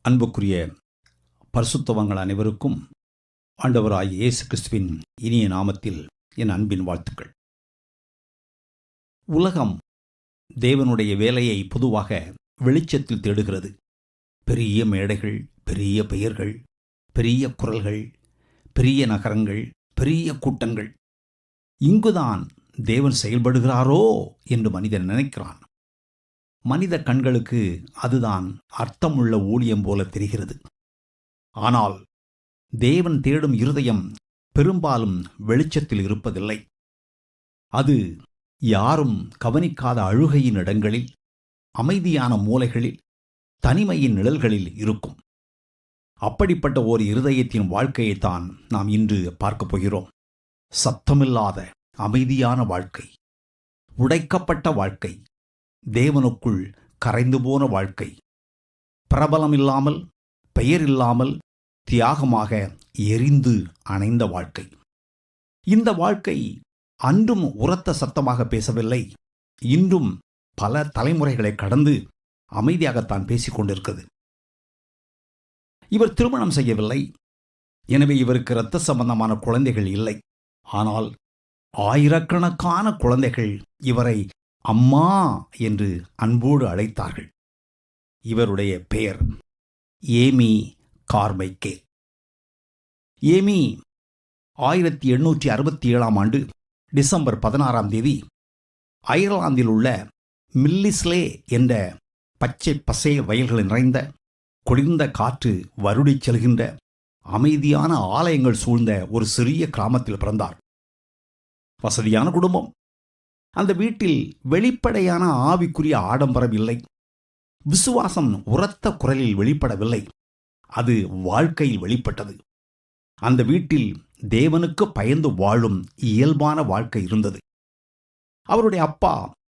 அன்புக்குரிய பரிசுத்தவங்கள் அனைவருக்கும் ஆண்டவராகிய இயேசு கிறிஸ்துவின் இனிய நாமத்தில் என் அன்பின் வாழ்த்துக்கள். உலகம் தேவனுடைய வேலையை பொதுவாக வெளிச்சத்தில் தேடுகிறது. பெரிய மேடைகள், பெரிய பெயர்கள், பெரிய குரல்கள், பெரிய நகரங்கள், பெரிய கூட்டங்கள், இங்குதான் தேவன் செயல்படுகிறாரோ என்று மனிதன் நினைக்கிறான். மனித கண்களுக்கு அதுதான் அர்த்தமுள்ள ஊழியம் போல தெரிகிறது. ஆனால் தேவன் தேடும் இருதயம் பெரும்பாலும் வெளிச்சத்தில் இருப்பதில்லை. அது யாரும் கவனிக்காத அழுகையின் இடங்களில், அமைதியான மூலைகளில், தனிமையின் நிழல்களில் இருக்கும். அப்படிப்பட்ட ஒரு இருதயத்தின் வாழ்க்கையைத்தான் நாம் இன்று பார்க்கப் போகிறோம். சத்தமில்லாத அமைதியான வாழ்க்கை, உடைக்கப்பட்ட வாழ்க்கை, தேவனுக்குள் கரைந்து போன வாழ்க்கை, பிரபலமில்லாமல், பெயரில்லாமல், தியாகமாக எரிந்து அணைந்த வாழ்க்கை. இந்த வாழ்க்கை அன்றும் உரத்த சத்தமாக பேசவில்லை. இன்றும் பல தலைமுறைகளை கடந்து அமைதியாகத்தான் பேசிக் கொண்டிருக்கிறது. இவர் திருமணம் செய்யவில்லை, எனவே இவருக்கு இரத்த சம்பந்தமான குழந்தைகள் இல்லை. ஆனால் ஆயிரக்கணக்கான குழந்தைகள் இவரை அம்மா என்று அன்போடு அழைத்தார்கள். இவருடைய பெயர் ஏமி கார்மைக்கேல். ஏமி 1867 டிசம்பர் 16 அயர்லாந்தில் உள்ள மில்லிஸ்லே என்ற பச்சை பசே வயல்கள் நிறைந்த, குளிர்ந்த காற்று வருடிச் செல்கின்ற, அமைதியான ஆலயங்கள் சூழ்ந்த ஒரு சிறிய கிராமத்தில் பிறந்தார். வசதியான குடும்பம். அந்த வீட்டில் வெளிப்படையான ஆவிக்குரிய ஆடம்பரம் இல்லை. விசுவாசம் உரத்த குரலில் வெளிப்படவில்லை, அது வாழ்க்கையில் வெளிப்பட்டது. அந்த வீட்டில் தேவனுக்கு பயந்து வாழும் இயல்பான வாழ்க்கை இருந்தது. அவருடைய அப்பா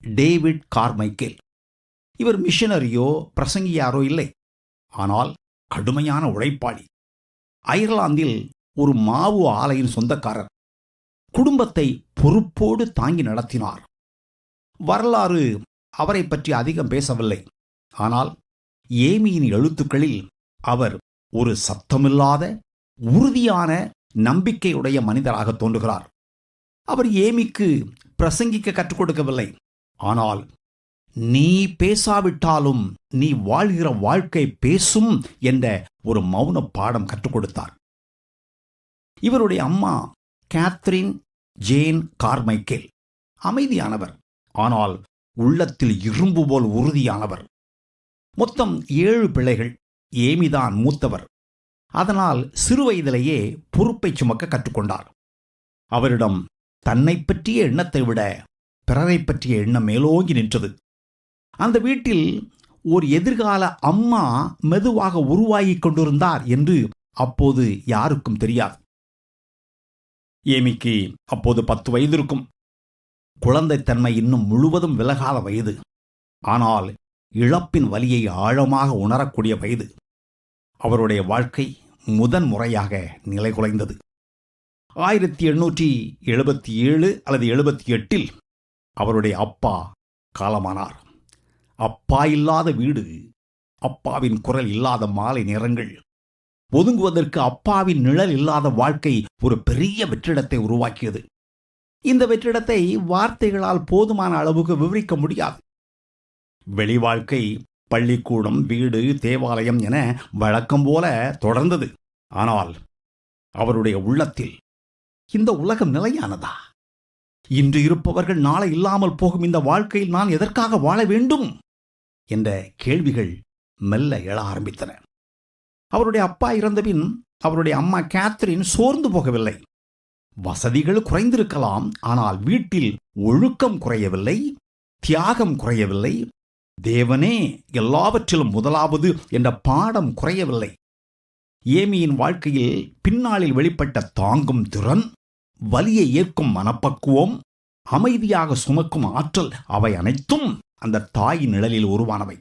டேவிட் கார்மைக்கேல். இவர் மிஷனரியோ பிரசங்கியாரோ இல்லை, ஆனால் கடுமையான உழைப்பாளி. அயர்லாந்தில் ஒரு மாவு ஆலையின் சொந்தக்காரர். குடும்பத்தை பொறுப்போடு தாங்கி நடத்தினார். வரலாறு அவரை பற்றி அதிகம் பேசவில்லை. ஆனால் ஏமியின் எழுத்துக்களில் அவர் ஒரு சத்தமில்லாத, உறுதியான, நம்பிக்கையுடைய மனிதராக தோன்றுகிறார். அவர் ஏமிக்கு பிரசங்கிக்க கற்றுக் கொடுக்கவில்லை. ஆனால் நீ பேசாவிட்டாலும் நீ வாழ்கிற வாழ்க்கை பேசும் என்ற ஒரு மௌன பாடம் கற்றுக் கொடுத்தார். இவருடைய அம்மா கேத்ரின் ஜேன் கார்மைக்கேல் அமைதியானவர், ஆனால் உள்ளத்தில் இரும்பு போல் உறுதியானவர். மொத்தம் 7 பிள்ளைகள். ஏமிதான் மூத்தவர். அதனால் சிறுவயதிலேயே பொறுப்பை சுமக்க கற்றுக்கொண்டார். அவரிடம் தன்னை பற்றிய எண்ணத்தை விட பிறரை பற்றிய எண்ணம் மேலோங்கி நின்றது. அந்த வீட்டில் ஒரு எதிர்கால அம்மா மெதுவாக உருவாகிக் கொண்டிருந்தார் என்று அப்போது யாருக்கும் தெரியாது. ஏமிக்கு அப்போது 10 வயது இருக்கும். குழந்தைத்தன்மை இன்னும் முழுவதும் விலகாத வயது. ஆனால் இழப்பின் வலியை ஆழமாக உணரக்கூடிய வயது. அவருடைய வாழ்க்கை முதன்முறையாக நிலைகுலைந்தது. 1877 அல்லது 78 அவருடைய அப்பா காலமானார். அப்பா இல்லாத வீடு, அப்பாவின் குரல் இல்லாத மாலை நேரங்கள், ஒதுங்குவதற்கு அப்பாவின் நிழல் இல்லாத வாழ்க்கை ஒரு பெரிய வெற்றிடத்தை உருவாக்கியது. இந்த வெற்றிடத்தை வார்த்தைகளால் போதுமான அளவுக்கு விவரிக்க முடியாது. வெளி வாழ்க்கை பள்ளிக்கூடம், வீடு, தேவாலயம் என வழக்கம் போல தொடர்ந்தது. ஆனால் அவருடைய உள்ளத்தில் இந்த உலகம் நிலையானதா? இன்று இருப்பவர்கள் நாளை இல்லாமல் போகும் இந்த வாழ்க்கையில் நான் எதற்காக வாழ வேண்டும் என்ற கேள்விகள் மெல்ல எழ ஆரம்பித்தன. அவருடைய அப்பா இறந்தபின் அவருடைய அம்மா கேத்ரின் சோர்ந்து போகவில்லை. வசதிகள் குறைந்திருக்கலாம், ஆனால் வீட்டில் ஒழுக்கம் குறையவில்லை, தியாகம் குறையவில்லை, தேவனே எல்லாவற்றிலும் முதலாவது என்ற பாடம் குறையவில்லை. ஏமியின் வாழ்க்கையில் பின்னாளில் வெளிப்பட்ட தாங்கும் திறன், வலியை ஏற்கும் மனப்பக்குவம், அமைதியாக சுமக்கும் ஆற்றல், அவை அனைத்தும் அந்த தாயின் நிழலில் உருவானவை.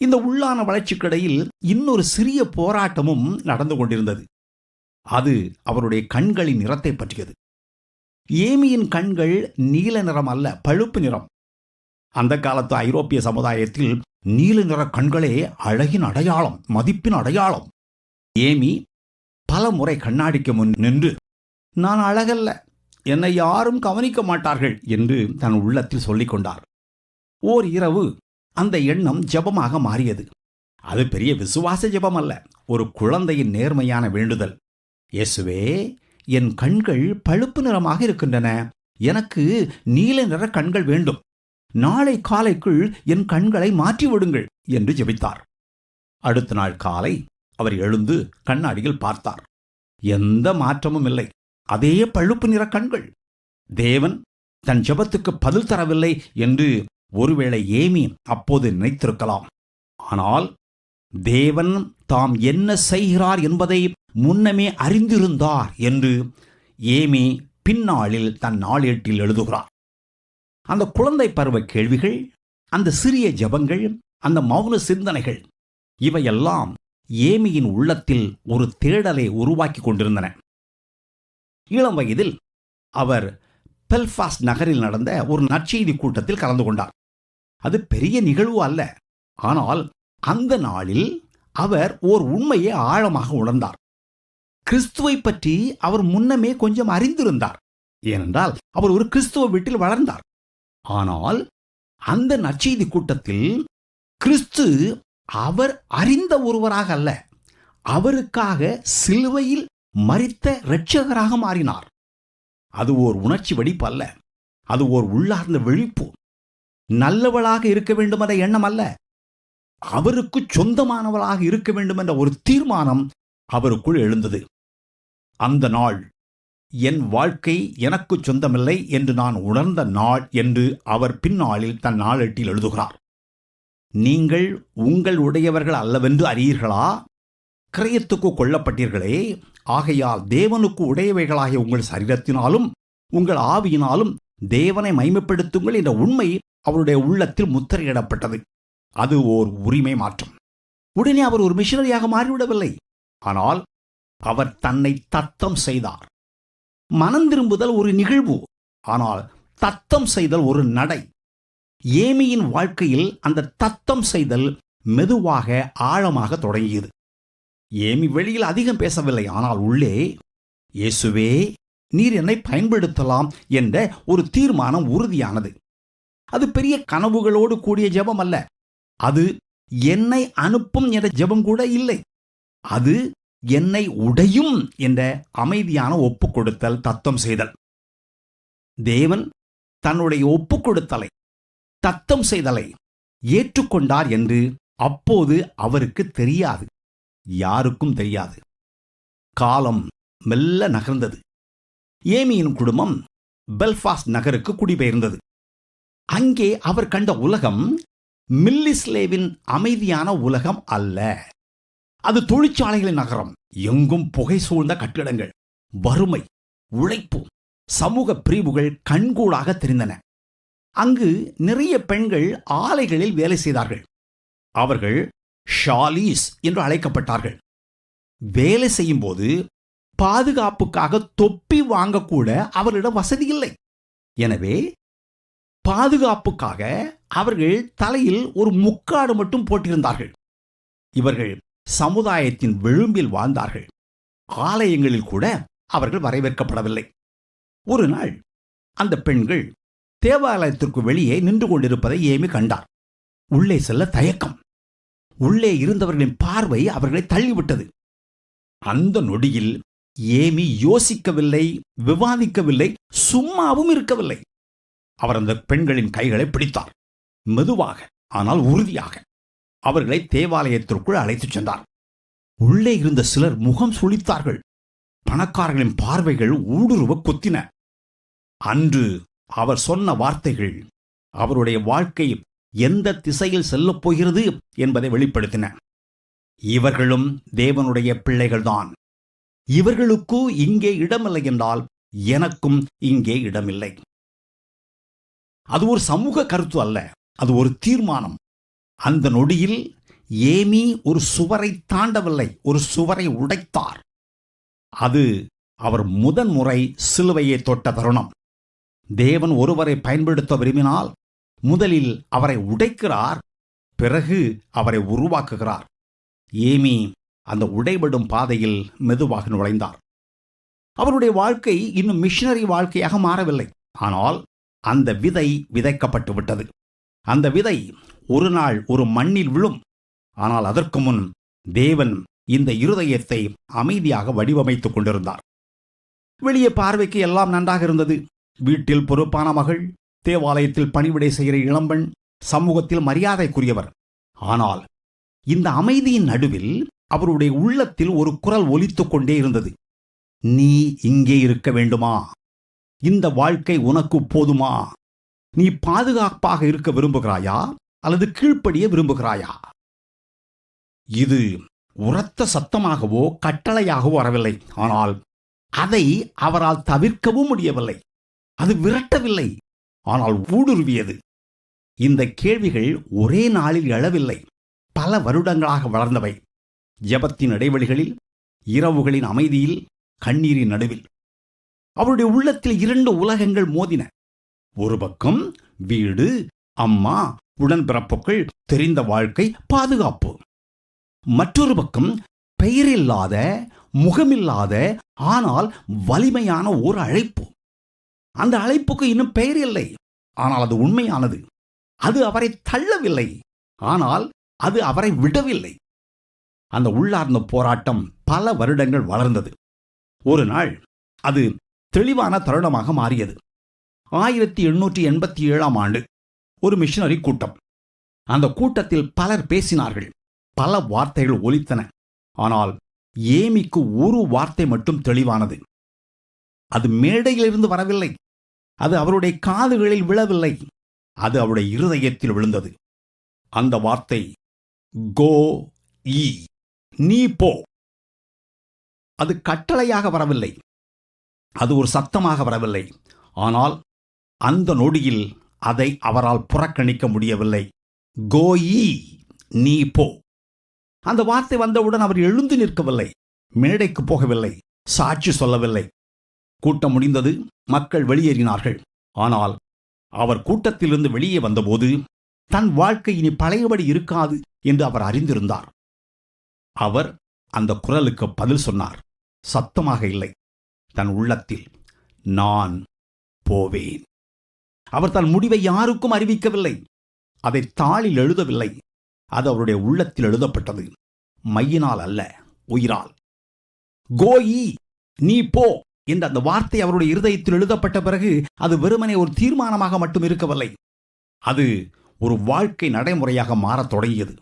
இந்த உள்ளான வளர்ச்சிக்கிடையில் இன்னொரு சிறிய போராட்டமும் நடந்து கொண்டிருந்தது. அது அவருடைய கண்களின் நிறத்தை பற்றியது. ஏமியின் கண்கள் நீல நிறம் அல்ல, பழுப்பு நிறம். அந்த காலத்து ஐரோப்பிய சமுதாயத்தில் நீல நிற கண்களே அழகின் அடையாளம், மதிப்பின் அடையாளம். ஏமி பல முறை கண்ணாடிக்கு முன் நின்று, நான் அழகல்ல, என்னை யாரும் கவனிக்க மாட்டார்கள் என்று தன் உள்ளத்தில் சொல்லிக் கொண்டார். ஓர் இரவு அந்த எண்ணம் ஜெபமாக மாறியது. அது பெரிய விசுவாச ஜெபம் அல்ல, ஒரு குழந்தையின் நேர்மையான வேண்டுதல். இயேசுவே, என் கண்கள் பழுப்பு நிறமாக இருக்கின்றன, எனக்கு நீல நிற கண்கள் வேண்டும், நாளை காலைக்குள் என் கண்களை மாற்றிவிடுங்கள் என்று ஜெபித்தார். அடுத்த நாள் காலை அவர் எழுந்து கண்ணாடியில் பார்த்தார். எந்த மாற்றமும் இல்லை, அதே பழுப்பு நிற கண்கள். தேவன் தன் ஜெபத்துக்கு பதில் தரவில்லை என்று ஒருவேளை ஏமி அப்போது நினைத்திருக்கலாம். ஆனால் தேவன் தாம் என்ன செய்கிறார் என்பதை முன்னமே அறிந்திருந்தார் என்று ஏமி பின்னாளில் தன் நாளேட்டில் எழுதுகிறார். அந்த குழந்தை பருவ கேள்விகள், அந்த சிறிய ஜெபங்கள், அந்த மௌன சிந்தனைகள், இவையெல்லாம் ஏமியின் உள்ளத்தில் ஒரு தேடலை உருவாக்கி கொண்டிருந்தன. இளம் வயதில் அவர் பெல்ஃபாஸ்ட் நகரில் நடந்த ஒரு நற்செய்தி கூட்டத்தில் கலந்து கொண்டார். அது பெரிய நிகழ்வு அல்ல, ஆனால் அந்த நாளில் அவர் ஓர் உண்மையை ஆழமாக உணர்ந்தார். கிறிஸ்துவை பற்றி அவர் முன்னமே கொஞ்சம் அறிந்திருந்தார், ஏனென்றால் அவர் ஒரு கிறிஸ்துவ வீட்டில் வளர்ந்தார். ஆனால் அந்த நற்செய்தி கூட்டத்தில் கிறிஸ்து அவர் அறிந்த ஒருவராக அல்ல, அவருக்காக சிலுவையில் மரித்த இரட்சகராக மாறினார். அது ஓர் உணர்ச்சி வெடிப்பு அல்ல, அது ஓர் உள்ளார்ந்த விழிப்பு. நல்லவளாக இருக்க வேண்டும் என்ற எண்ணம் அல்ல, அவருக்கு சொந்தமானவளாக இருக்க வேண்டும் என்ற ஒரு தீர்மானம் அவருக்குள் எழுந்தது. அந்த நாள் என் வாழ்க்கை எனக்கு சொந்தமில்லை என்று நான் உணர்ந்த நாள் என்று அவர் பின்னாளில் தன் நாளேட்டில் எழுதுகிறார். நீங்கள் உங்கள் உடையவர்கள் அல்லவென்று அறியீர்களா? கிரயத்துக்கு கொல்லப்பட்டீர்களே, ஆகையால் தேவனுக்கு உடையவைகளாகிய உங்கள் சரீரத்தினாலும் உங்கள் ஆவியினாலும் தேவனை மைமைப்படுத்துங்கள் என்ற உண்மை அவருடைய உள்ளத்தில் முத்திரையிடப்பட்டது. அது ஓர் உரிமை மாற்றம். உடனே அவர் ஒரு மிஷனரியாக மாறிவிடவில்லை, ஆனால் அவர் தன்னை தத்தம் செய்தார். மனம் திரும்புதல் ஒரு நிகழ்வு, ஆனால் தத்தம் செய்தல் ஒரு நடை. ஏமியின் வாழ்க்கையில் அந்த தத்தம் செய்தல் மெதுவாக ஆழமாக தொடங்கியது. ஏமி வெளியில் அதிகம் பேசவில்லை, ஆனால் உள்ளே, இயேசுவே, நீர் என்னை பயன்படுத்தலாம் என்ற ஒரு தீர்மானம் உறுதியானது. அது பெரிய கனவுகளோடு கூடிய ஜெபம் அல்ல, அது என்னை அனுப்பும் என்ற ஜெபம் கூட இல்லை, அது என்னை உடையும் என்ற அமைதியான ஒப்புக்கொடுத்தல், தத்தம் செய்தல். தேவன் தன்னுடைய ஒப்புக்கொடுத்தலை, தத்தம் செய்தலை ஏற்றுக்கொண்டார் என்று அப்போது அவருக்கு தெரியாது, யாருக்கும் தெரியாது. காலம் மெல்ல நகர்ந்தது. ஏமியின் குடும்பம் பெல்ஃபாஸ்ட் நகருக்கு குடிபெயர்ந்தது. அங்கே அவர் கண்ட உலகம் மில்லிஸ்லேவின் அமைதியான உலகம் அல்ல. அது தொழிற்சாலைகளின் நகரம். எங்கும் புகை சூழ்ந்த கட்டிடங்கள், வறுமை, உழைப்பு, சமூக பிரிவுகள் கண்கூடாக தெரிந்தன. அங்கு நிறைய பெண்கள் ஆலைகளில் வேலை செய்தார்கள். அவர்கள் ஷாலீஸ் என்று அழைக்கப்பட்டார்கள். வேலை செய்யும் போது பாதுகாப்புக்காக தொப்பி வாங்கக்கூட அவர்களிடம் வசதி இல்லை. எனவே பாதுகாப்புக்காக அவர்கள் தலையில் ஒரு முக்காடு மட்டும் போட்டிருந்தார்கள். இவர்கள் சமுதாயத்தின் விளிம்பில் வாழ்ந்தார்கள். ஆலயங்களில் கூட அவர்கள் வரவேற்கப்படவில்லை. ஒரு நாள் அந்த பெண்கள் தேவாலயத்திற்கு வெளியே நின்று கொண்டிருப்பதை ஏமி கண்டார். உள்ளே செல்ல தயக்கம். உள்ளே இருந்தவர்களின் பார்வை அவர்களை தள்ளிவிட்டது. அந்த நொடியில் ஏமி யோசிக்கவில்லை, விவாதிக்கவில்லை, சும்மாவும் இருக்கவில்லை. அவர் அந்த பெண்களின் கைகளை பிடித்தார். மெதுவாக, ஆனால் உறுதியாக அவர்களை தேவாலயத்திற்குள் அழைத்துச் சென்றார். உள்ளே இருந்த சிலர் முகம் சுளித்தார்கள். பணக்காரர்களின் பார்வைகள் ஊடுருவ கொத்தின. அன்று அவர் சொன்ன வார்த்தைகள் அவருடைய வாழ்க்கை எந்த திசையில் செல்லப் போகிறது என்பதை வெளிப்படுத்தின. இவர்களும் தேவனுடைய பிள்ளைகள்தான். இவர்களுக்கு இங்கே இடமில்லை என்றால் எனக்கும் இங்கே இடமில்லை. அது ஒரு சமூக கருத்து அல்ல, அது ஒரு தீர்மானம். அந்த நொடியில் ஏமி ஒரு சுவரை தாண்டவில்லை, ஒரு சுவரை உடைத்தார். அது அவர் முதன்முறை சிலுவையை தொட்ட தருணம். தேவன் ஒருவரை பயன்படுத்த விரும்பினால் முதலில் அவரை உடைக்கிறார், பிறகு அவரை உருவாக்குகிறார். ஏமி அந்த உடைபடும் பாதையில் மெதுவாக நுழைந்தார். அவருடைய வாழ்க்கை இன்னும் மிஷனரி வாழ்க்கையாக மாறவில்லை. ஆனால் அந்த விதை விதைக்கப்பட்டு விட்டது. அந்த விதை ஒரு நாள் ஒரு மண்ணில் விழும். ஆனால் அதற்கு முன் தேவன் இந்த இருதயத்தை அமைதியாக வடிவமைத்துக் கொண்டிருந்தார். வெளியே பார்வைக்கு எல்லாம் நன்றாக இருந்தது. வீட்டில் பொறுப்பான மகள், தேவாலயத்தில் பணிவிடை செய்கிற இளம்பெண், சமூகத்தில் மரியாதைக்குரியவர். ஆனால் இந்த அமைதியின் நடுவில் அவருடைய உள்ளத்தில் ஒரு குரல் ஒலித்துக் கொண்டே இருந்தது. நீ இங்கே இருக்க வேண்டுமா? இந்த வாழ்க்கை உனக்கு போதுமா? நீ பாதுகாப்பாக இருக்க விரும்புகிறாயா அல்லது கீழ்ப்படிய விரும்புகிறாயா? இது உரத்த சத்தமாகவோ கட்டளையாகவோ வரவில்லை. ஆனால் அதை அவரால் தவிர்க்கவும் முடியவில்லை. அது விரட்டவில்லை, ஆனால் ஊடுருவியது. இந்த கேள்விகள் ஒரே நாளில் எழவில்லை. பல வருடங்களாக வளர்ந்தவை. ஜெபத்தின் இடைவெளிகளில், இரவுகளின் அமைதியில், கண்ணீரின் நடுவில். அவருடைய உள்ளத்தில் இரண்டு உலகங்கள் மோதின. ஒரு பக்கம் வீடு, அம்மா, உடன்பிறப்புகள், தெரிந்த வாழ்க்கை, பாதுகாப்பு. மற்றொரு பக்கம் பெயரில்லாத, முகமில்லாத, ஆனால் வலிமையான ஒரு அழைப்பு. அந்த அழைப்புக்கு இன்னும் பெயர் இல்லை, ஆனால் அது உண்மையானது. அது அவரை தள்ளவில்லை, ஆனால் அது அவரை விடவில்லை. அந்த உள்ளார்ந்த போராட்டம் பல வருடங்கள் வளர்ந்தது. ஒரு நாள் அது தெளிவான தருணமாக மாறியது. 1887 ஒரு மிஷனரி கூட்டம். அந்த கூட்டத்தில் பலர் பேசினார்கள். பல வார்த்தைகள் ஒலித்தன. ஆனால் ஏமிக்கு ஒரு வார்த்தை மட்டும் தெளிவானது. அது மேடையிலிருந்து வரவில்லை. அது அவருடைய காதுகளில் விழவில்லை. அது அவருடைய இருதயத்தில் விழுந்தது. அந்த வார்த்தை, கோ ஈ, நீ போ. அது கட்டளையாக வரவில்லை. அது ஒரு சத்தமாக வரவில்லை. ஆனால் அந்த நொடியில் அதை அவரால் புறக்கணிக்க முடியவில்லை. கோ ஈ, நீ போ. அந்த வார்த்தை வந்தவுடன் அவர் எழுந்து நிற்கவில்லை, மேடைக்கு போகவில்லை, சாட்சி சொல்லவில்லை. கூட்டம் முடிந்தது. மக்கள் வெளியேறினார்கள். ஆனால் அவர் கூட்டத்திலிருந்து வெளியே வந்தபோது தன் வாழ்க்கை இனி பழையபடி இருக்காது என்று அவர் அறிந்திருந்தார். அவர் அந்த குரலுக்கு பதில் சொன்னார். சத்தமாக இல்லை, தன் உள்ளத்தில், நான் போவேன். அவர் தன் முடிவை யாருக்கும் அறிவிக்கவில்லை. அதை தாளில் எழுதவில்லை. அது அவருடைய உள்ளத்தில் எழுதப்பட்டது. மையினால் அல்ல, உயிரால். கோயி, நீ போ என்ற அந்த வார்த்தை அவருடைய இருதயத்தில் எழுதப்பட்ட பிறகு அது வெறுமனே ஒரு தீர்மானமாக மட்டும் இருக்கவில்லை. அது ஒரு வாழ்க்கை நடைமுறையாக மாறத் தொடங்கியது.